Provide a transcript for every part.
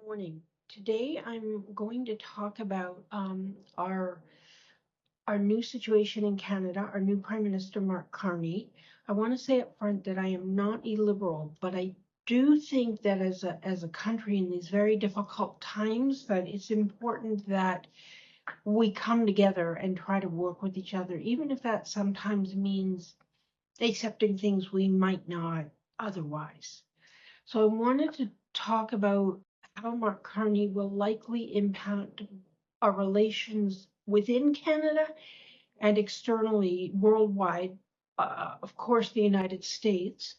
Morning. Today I'm going to talk about our new situation in Canada, our new Prime Minister Mark Carney. I want to say up front that I am not a liberal, but I do think that as a country in these very difficult times, that it's important that we come together and try to work with each other, even if that sometimes means accepting things we might not otherwise. So I wanted to talk about how Mark Carney will likely impact our relations within Canada and externally worldwide, of course, the United States.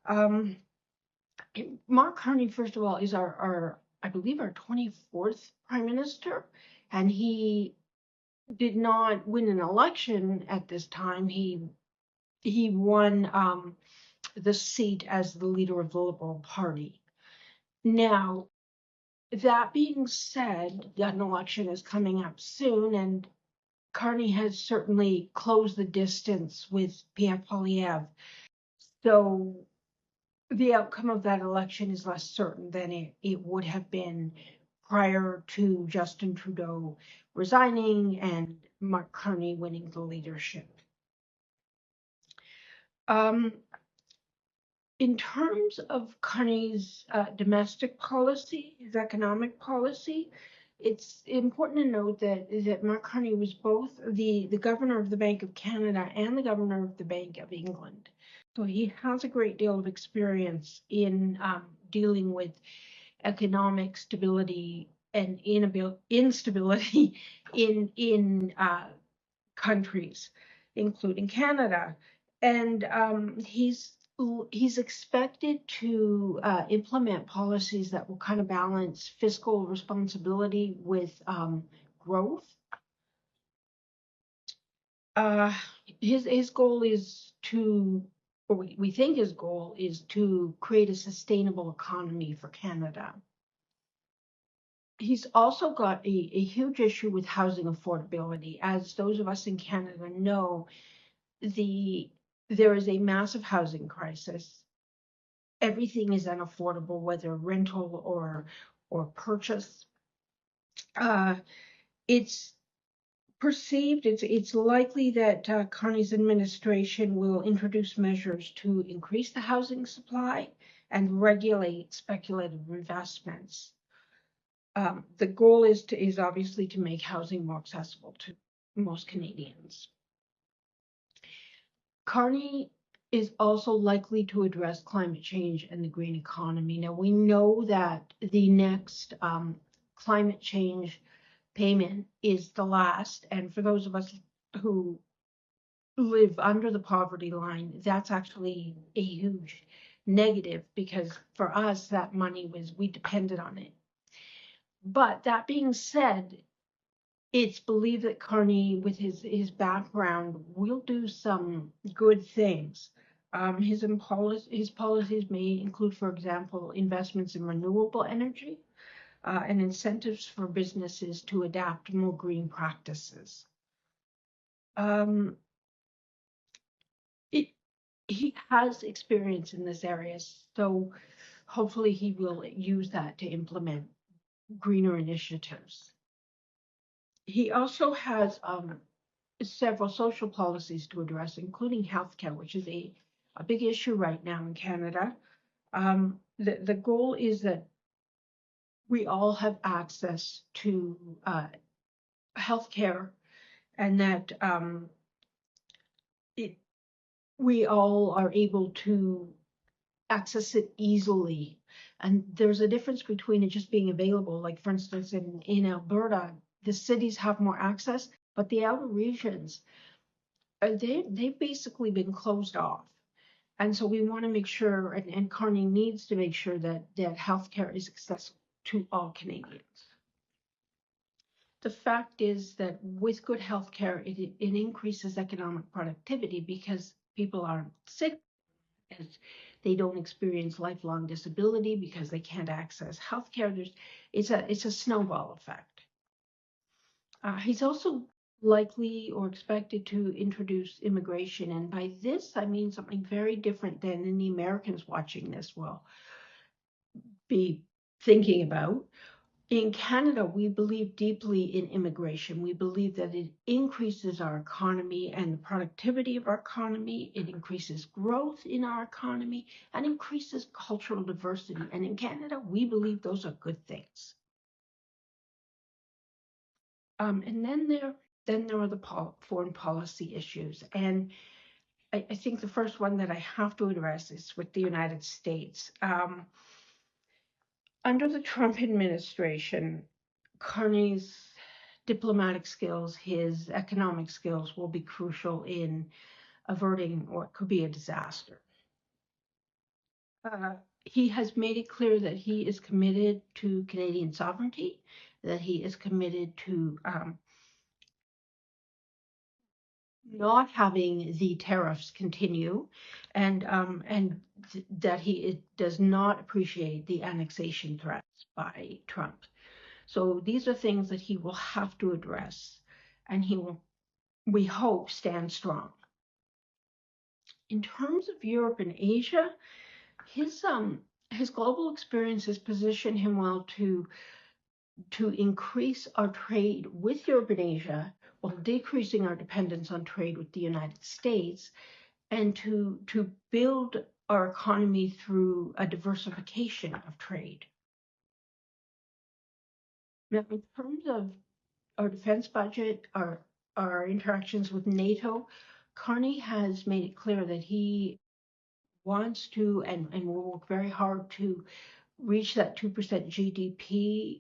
Um, Mark Carney, first of all, is I believe, our 24th Prime Minister, and he did not win an election at this time. He won the seat as the leader of the Liberal Party. Now, that being said, an election is coming up soon, and Carney has certainly closed the distance with Pierre Poilievre. So the outcome of that election is less certain than it would have been prior to Justin Trudeau resigning and Mark Carney winning the leadership. Um, in terms of Carney's domestic policy, his economic policy, it's important to note that Mark Carney was both the governor of the Bank of Canada and the governor of the Bank of England. So he has a great deal of experience in dealing with economic stability and instability in countries, including Canada. And he's expected to implement policies that will kind of balance fiscal responsibility with growth. Uh, his goal is to, or we think his goal is to create a sustainable economy for Canada. He's also got a huge issue with housing affordability. As those of us in Canada know, there is a massive housing crisis. Everything is unaffordable, whether rental or purchase. Uh, it's perceived, it's likely that Carney's administration will introduce measures to increase the housing supply and regulate speculative investments. The goal is obviously to make housing more accessible to most Canadians. Carney is also likely to address climate change and the green economy. Now, we know that the next climate change payment is the last, and for those of us who live under the poverty line, that's actually a huge negative, because for us, that money we depended on it. But that being said, it's believed that Carney, with his background, will do some good things. His policies may include, for example, investments in renewable energy and incentives for businesses to adapt more green practices. Um, he has experience in this area, so hopefully he will use that to implement greener initiatives. He also has several social policies to address, including healthcare, which is a big issue right now in Canada. The goal is that we all have access to healthcare, and that we all are able to access it easily. And there's a difference between it just being available. Like, for instance, in Alberta, the cities have more access, but the outer regions, they've basically been closed off. And so we want to make sure, and Carney needs to make sure that healthcare is accessible to all Canadians. The fact is that with good healthcare, it increases economic productivity because people aren't sick, as they don't experience lifelong disability because they can't access healthcare. It's a snowball effect. He's also likely or expected to introduce immigration, and by this I mean something very different than any Americans watching this will be thinking about. In Canada, we believe deeply in immigration. We believe that it increases our economy and the productivity of our economy. It increases growth in our economy and increases cultural diversity. And in Canada, we believe those are good things. And then there are the foreign policy issues. And I think the first one that I have to address is with the United States. Under the Trump administration, Carney's diplomatic skills, his economic skills will be crucial in averting what could be a disaster. He has made it clear that he is committed to Canadian sovereignty, that he is committed to not having the tariffs continue, and that he does not appreciate the annexation threats by Trump. So these are things that he will have to address, and he will, we hope, stand strong. In terms of Europe and Asia, his global experiences position him well to increase our trade with Europe and Asia while decreasing our dependence on trade with the United States, and to build our economy through a diversification of trade. Now, in terms of our defense budget, our interactions with NATO, Carney has made it clear that he wants to and will work very hard to reach that 2% GDP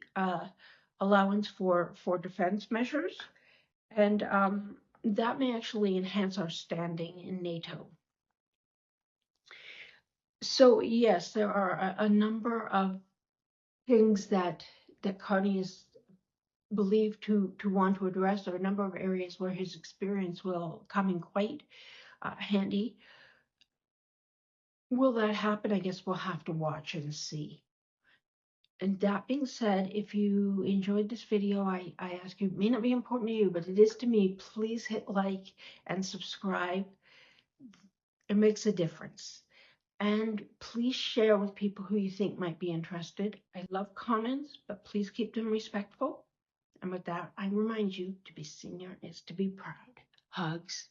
allowance for defense measures. And that may actually enhance our standing in NATO. So yes, there are a number of things that Carney is believed to want to address. There are a number of areas where his experience will come in quite handy. Will that happen? I guess we'll have to watch and see. And that being said, if you enjoyed this video, I ask you, it may not be important to you, but it is to me, please hit like and subscribe. It makes a difference. And please share with people who you think might be interested. I love comments, but please keep them respectful. And with that, I remind you, to be senior is to be proud. Hugs.